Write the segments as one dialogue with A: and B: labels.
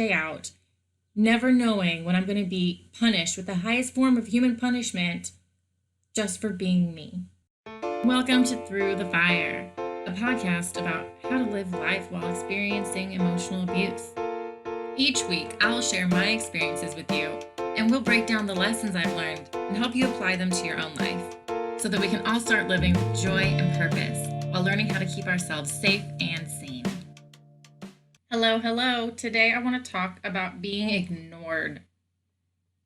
A: day out, never knowing when I'm going to be punished with the highest form of human punishment just for being me. Welcome to Through the Fire, a podcast about how to live life while experiencing emotional abuse. Each week, I'll share my experiences with you, and we'll break down the lessons I've learned and help you apply them to your own life so that we can all start living with joy and purpose while learning how to keep ourselves safe and sane. Hello. Today I want to talk about being ignored.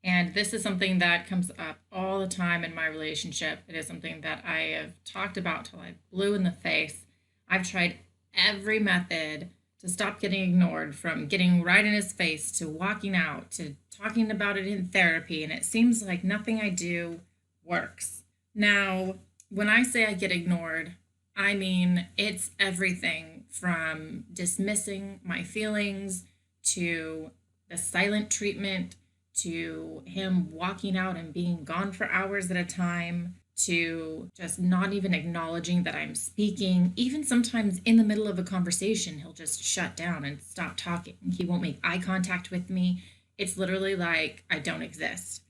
A: And this is something that comes up all the time in my relationship. It is something that I have talked about till I'm blue in the face. I've tried every method to stop getting ignored, from getting right in his face to walking out to talking about it in therapy, and it seems like nothing I do works. Now, when I say I get ignored, I mean it's everything from dismissing my feelings to the silent treatment to him walking out and being gone for hours at a time, to just not even acknowledging that I'm speaking. Even sometimes in the middle of a conversation, he'll just shut down and stop talking. He won't make eye contact with me. It's literally like I don't exist.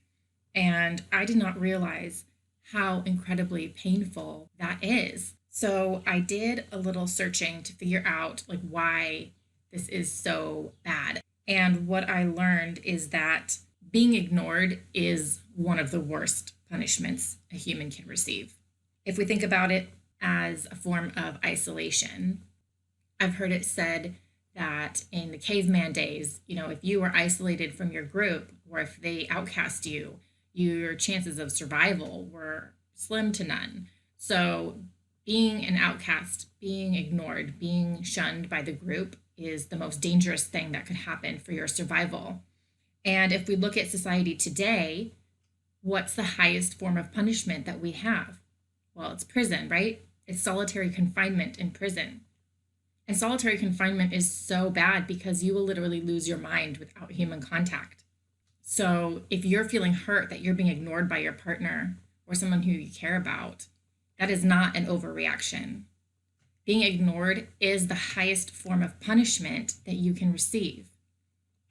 A: And I did not realize how incredibly painful that is. So I did a little searching to figure out why this is so bad. And what I learned is that being ignored is one of the worst punishments a human can receive. If we think about it as a form of isolation, I've heard it said that in the caveman days, if you were isolated from your group or if they outcast you, your chances of survival were slim to none. So being an outcast, being ignored, being shunned by the group is the most dangerous thing that could happen for your survival. And if we look at society today, what's the highest form of punishment that we have? Well, it's prison, right? It's solitary confinement in prison. And solitary confinement is so bad because you will literally lose your mind without human contact. So if you're feeling hurt that you're being ignored by your partner or someone who you care about, that is not an overreaction. Being ignored is the highest form of punishment that you can receive.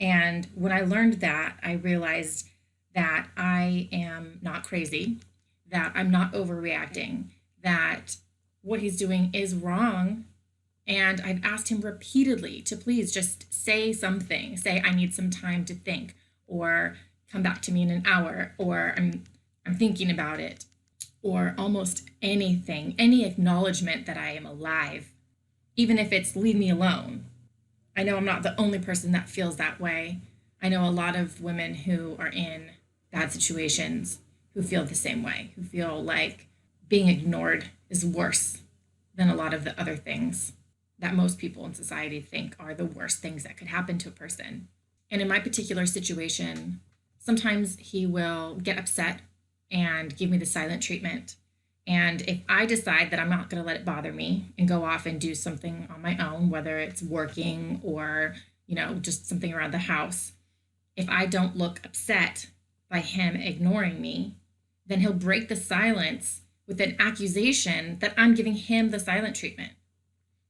A: And when I learned that, I realized that I am not crazy, that I'm not overreacting, that what he's doing is wrong. And I've asked him repeatedly to please just say something. Say, I need some time to think, or come back to me in an hour, or I'm thinking about it, or almost anything, any acknowledgement that I am alive, even if it's leave me alone. I know I'm not the only person that feels that way. I know a lot of women who are in bad situations who feel the same way, who feel like being ignored is worse than a lot of the other things that most people in society think are the worst things that could happen to a person. And in my particular situation, sometimes he will get upset and give me the silent treatment. And if I decide that I'm not going to let it bother me and go off and do something on my own, whether it's working or, just something around the house, if I don't look upset by him ignoring me, then he'll break the silence with an accusation that I'm giving him the silent treatment.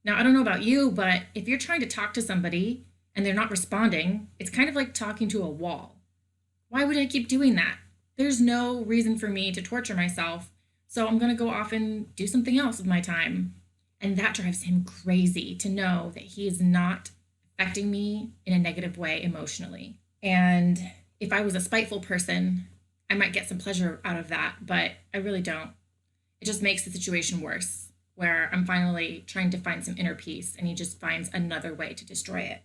A: Now, I don't know about you, but if you're trying to talk to somebody and they're not responding, it's kind of like talking to a wall. Why would I keep doing that? There's no reason for me to torture myself. So I'm going to go off and do something else with my time. And that drives him crazy to know that he is not affecting me in a negative way emotionally. And if I was a spiteful person, I might get some pleasure out of that, but I really don't. It just makes the situation worse, where I'm finally trying to find some inner peace and he just finds another way to destroy it.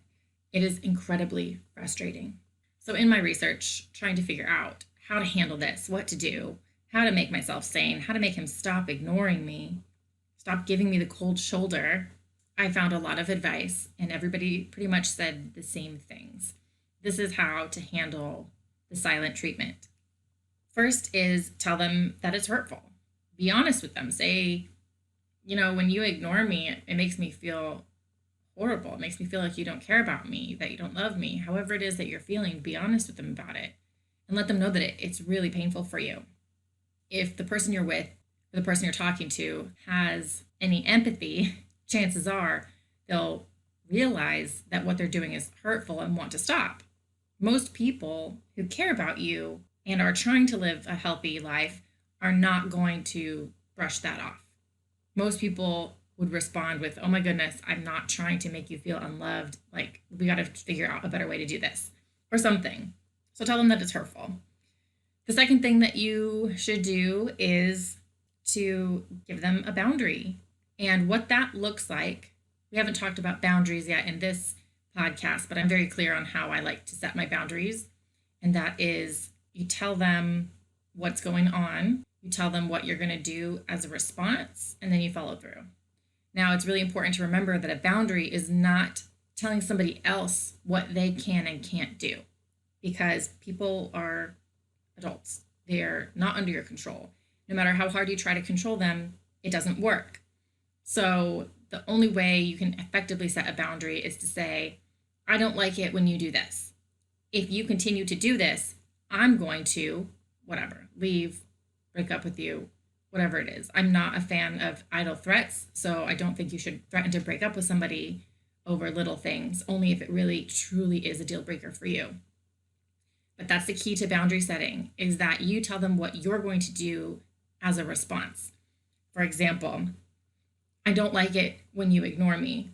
A: It is incredibly frustrating. So in my research, trying to figure out how to handle this, what to do, how to make myself sane, how to make him stop ignoring me, stop giving me the cold shoulder, I found a lot of advice, and everybody pretty much said the same things. This is how to handle the silent treatment. First is tell them that it's hurtful. Be honest with them. Say, when you ignore me, it makes me feel horrible. It makes me feel like you don't care about me, that you don't love me. However it is that you're feeling, be honest with them about it and let them know that it's really painful for you. If the person you're with or the person you're talking to has any empathy, chances are they'll realize that what they're doing is hurtful and want to stop. Most people who care about you and are trying to live a healthy life are not going to brush that off. Most people would respond with, oh my goodness, I'm not trying to make you feel unloved. Like, we got to figure out a better way to do this or something. So tell them that it's hurtful. The second thing that you should do is to give them a boundary. And what that looks like, we haven't talked about boundaries yet in this podcast, but I'm very clear on how I like to set my boundaries. And that is, you tell them what's going on, you tell them what you're going to do as a response, and then you follow through. Now, it's really important to remember that a boundary is not telling somebody else what they can and can't do, because people are adults. They're not under your control. No matter how hard you try to control them, it doesn't work. So the only way you can effectively set a boundary is to say, I don't like it when you do this. If you continue to do this, I'm going to, whatever, leave, break up with you, whatever it is. I'm not a fan of idle threats, so I don't think you should threaten to break up with somebody over little things, only if it really, truly is a deal breaker for you. But that's the key to boundary setting, is that you tell them what you're going to do as a response. For example, I don't like it when you ignore me.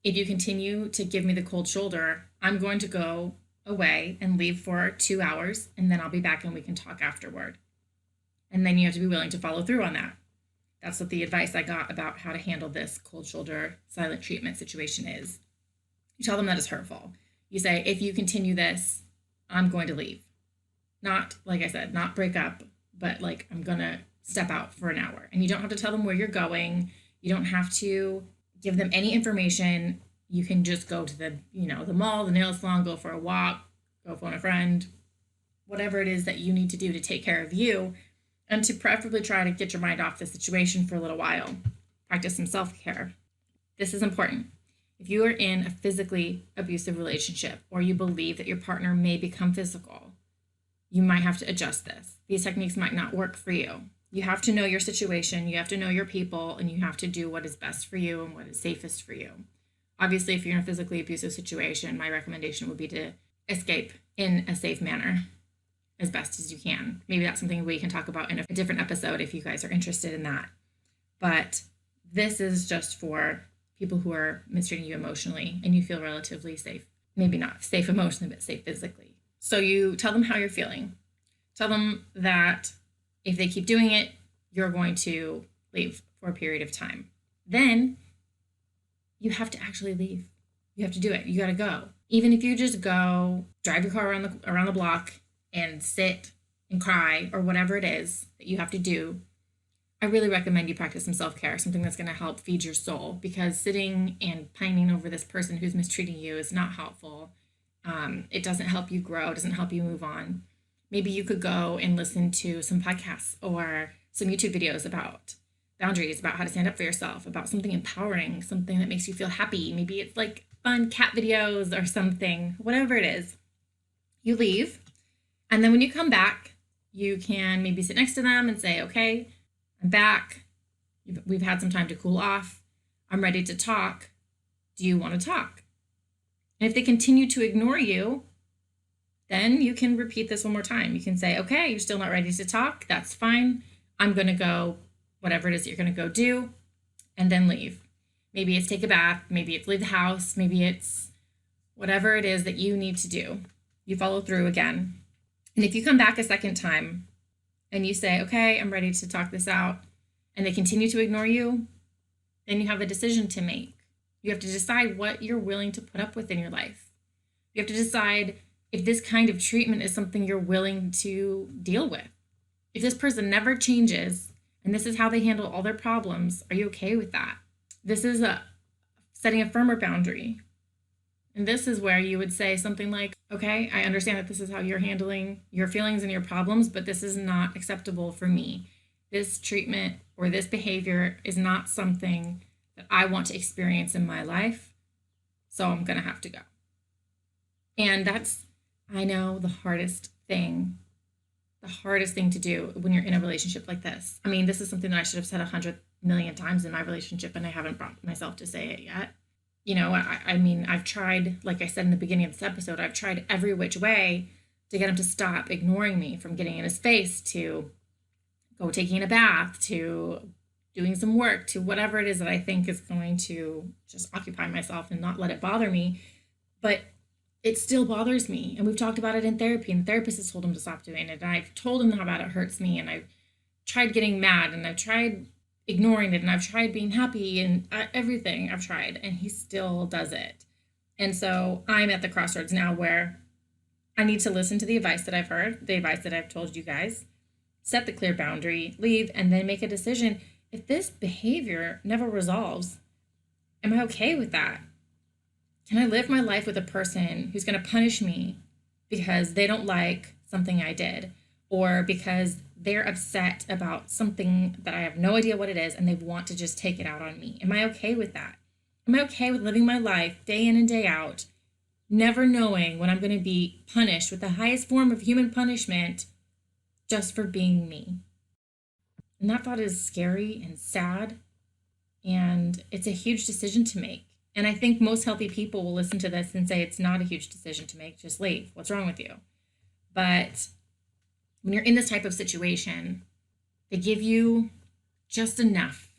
A: If you continue to give me the cold shoulder, I'm going to go away and leave for 2 hours, and then I'll be back and we can talk afterward. And then you have to be willing to follow through on that. That's what the advice I got about how to handle this cold shoulder silent treatment situation is. You tell them that it's hurtful. You say, if you continue this, I'm going to leave. Not, like I said, not break up, but like, I'm going to step out for an hour. And you don't have to tell them where you're going. You don't have to give them any information. You can just go to the mall, the nail salon, go for a walk, go phone a friend, whatever it is that you need to do to take care of you, and to preferably try to get your mind off the situation for a little while. Practice some self-care. This is important. If you are in a physically abusive relationship, or you believe that your partner may become physical, you might have to adjust this. These techniques might not work for you. You have to know your situation, you have to know your people, and you have to do what is best for you and what is safest for you. Obviously, if you're in a physically abusive situation, my recommendation would be to escape in a safe manner as best as you can. Maybe that's something we can talk about in a different episode if you guys are interested in that. But this is just for people who are mistreating you emotionally and you feel relatively safe. Maybe not safe emotionally, but safe physically. So you tell them how you're feeling. Tell them that if they keep doing it, you're going to leave for a period of time. Then you have to actually leave. You have to do it. You got to go. Even if you just go drive your car around the block and sit and cry or whatever it is that you have to do, I really recommend you practice some self-care, something that's going to help feed your soul, because sitting and pining over this person who's mistreating you is not helpful. It doesn't help you grow. It doesn't help you move on. Maybe you could go and listen to some podcasts or some YouTube videos about boundaries, about how to stand up for yourself, about something empowering, something that makes you feel happy. Maybe it's like fun cat videos or something, whatever it is. You leave. And then when you come back, you can maybe sit next to them and say, okay, I'm back. We've had some time to cool off. I'm ready to talk. Do you want to talk? And if they continue to ignore you, then you can repeat this one more time. You can say, okay, you're still not ready to talk. That's fine. I'm going to go, whatever it is that you're going to go do, and then leave. Maybe it's take a bath. Maybe it's leave the house. Maybe it's whatever it is that you need to do. You follow through again. And if you come back a second time and you say, okay, I'm ready to talk this out, and they continue to ignore you, then you have a decision to make. You have to decide what you're willing to put up with in your life. You have to decide if this kind of treatment is something you're willing to deal with. If this person never changes and this is how they handle all their problems, are you okay with that? This is setting a firmer boundary. And this is where you would say something like, okay, I understand that this is how you're handling your feelings and your problems, but this is not acceptable for me. This treatment or this behavior is not something that I want to experience in my life, so I'm going to have to go. And that's, I know, the hardest thing to do when you're in a relationship like this. I mean, this is something that I should have said 100 million times in my relationship, and I haven't brought myself to say it yet. I mean, I've tried, like I said in the beginning of this episode, I've tried every which way to get him to stop ignoring me, from getting in his face to go taking a bath to doing some work to whatever it is that I think is going to just occupy myself and not let it bother me. But it still bothers me. And we've talked about it in therapy, and the therapist has told him to stop doing it. And I've told him how bad it hurts me. And I've tried getting mad, and I've tried ignoring it, and I've tried being happy, and everything I've tried, and he still does it. And so I'm at the crossroads now where I need to listen to the advice that I've heard, the advice that I've told you guys, set the clear boundary, leave, and then make a decision. If this behavior never resolves, am I okay with that? Can I live my life with a person who's going to punish me because they don't like something I did, or because they're upset about something that I have no idea what it is and they want to just take it out on me? Am I okay with that? Am I okay with living my life day in and day out, never knowing when I'm going to be punished with the highest form of human punishment just for being me? And that thought is scary and sad, and it's a huge decision to make. And I think most healthy people will listen to this and say it's not a huge decision to make, just leave. What's wrong with you? But when you're in this type of situation, they give you just enough.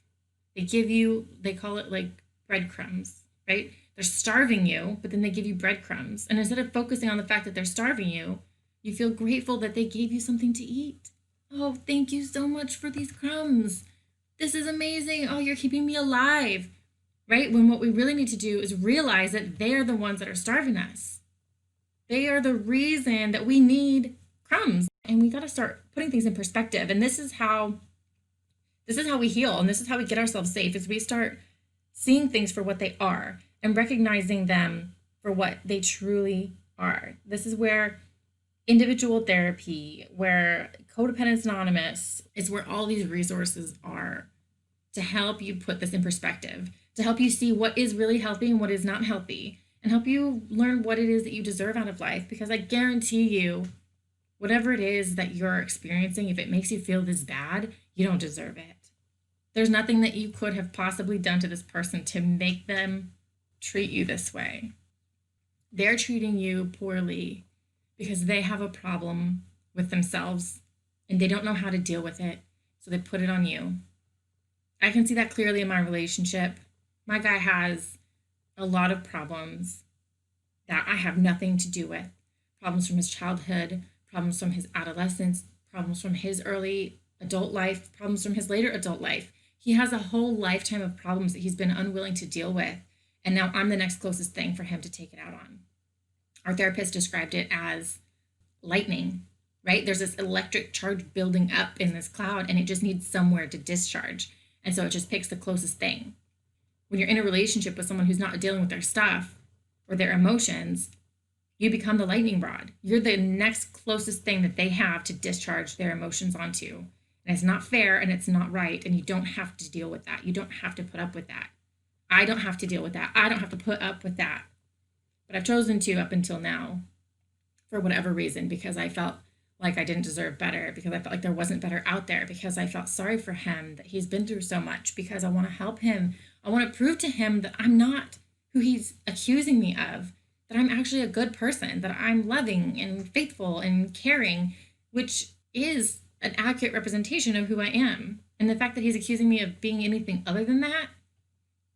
A: They call it like breadcrumbs, right? They're starving you, but then they give you breadcrumbs. And instead of focusing on the fact that they're starving you, you feel grateful that they gave you something to eat. Oh, thank you so much for these crumbs. This is amazing. Oh, you're keeping me alive, right? When what we really need to do is realize that they are the ones that are starving us. They are the reason that we need crumbs. And we got to start putting things in perspective. And this is how we heal, and this is how we get ourselves safe, is we start seeing things for what they are and recognizing them for what they truly are. This is where individual therapy, where Codependence Anonymous, is where all these resources are to help you put this in perspective, to help you see what is really healthy and what is not healthy, and help you learn what it is that you deserve out of life. Because I guarantee you, whatever it is that you're experiencing, if it makes you feel this bad, you don't deserve it. There's nothing that you could have possibly done to this person to make them treat you this way. They're treating you poorly because they have a problem with themselves and they don't know how to deal with it, so they put it on you. I can see that clearly in my relationship. My guy has a lot of problems that I have nothing to do with. Problems from his childhood, problems from his adolescence, problems from his early adult life, problems from his later adult life. He has a whole lifetime of problems that he's been unwilling to deal with. And now I'm the next closest thing for him to take it out on. Our therapist described it as lightning, right? There's this electric charge building up in this cloud, and it just needs somewhere to discharge. And so it just picks the closest thing. When you're in a relationship with someone who's not dealing with their stuff or their emotions, you become the lightning rod. You're the next closest thing that they have to discharge their emotions onto. And it's not fair and it's not right. And you don't have to deal with that. You don't have to put up with that. I don't have to deal with that. I don't have to put up with that. But I've chosen to up until now, for whatever reason, because I felt like I didn't deserve better, because I felt like there wasn't better out there, because I felt sorry for him, that he's been through so much, because I want to help him. I want to prove to him that I'm not who he's accusing me of, that I'm actually a good person, that I'm loving and faithful and caring, which is an accurate representation of who I am. And the fact that he's accusing me of being anything other than that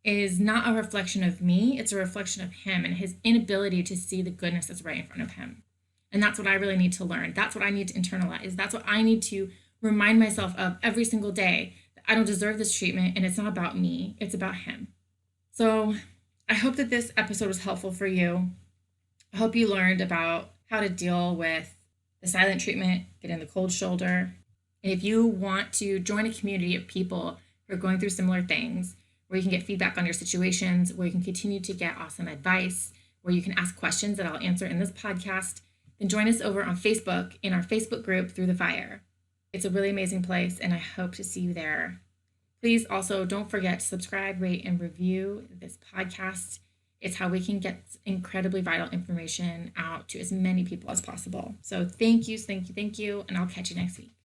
A: is not a reflection of me. It's a reflection of him and his inability to see the goodness that's right in front of him. And that's what I really need to learn. That's what I need to internalize. That's what I need to remind myself of every single day, that I don't deserve this treatment and it's not about me. It's about him. So I hope that this episode was helpful for you. I hope you learned about how to deal with the silent treatment, getting the cold shoulder. And if you want to join a community of people who are going through similar things, where you can get feedback on your situations, where you can continue to get awesome advice, where you can ask questions that I'll answer in this podcast, then join us over on Facebook in our Facebook group, Through the Fire. It's a really amazing place, and I hope to see you there. Please also don't forget to subscribe, rate, and review this podcast. It's how we can get incredibly vital information out to as many people as possible. So thank you, and I'll catch you next week.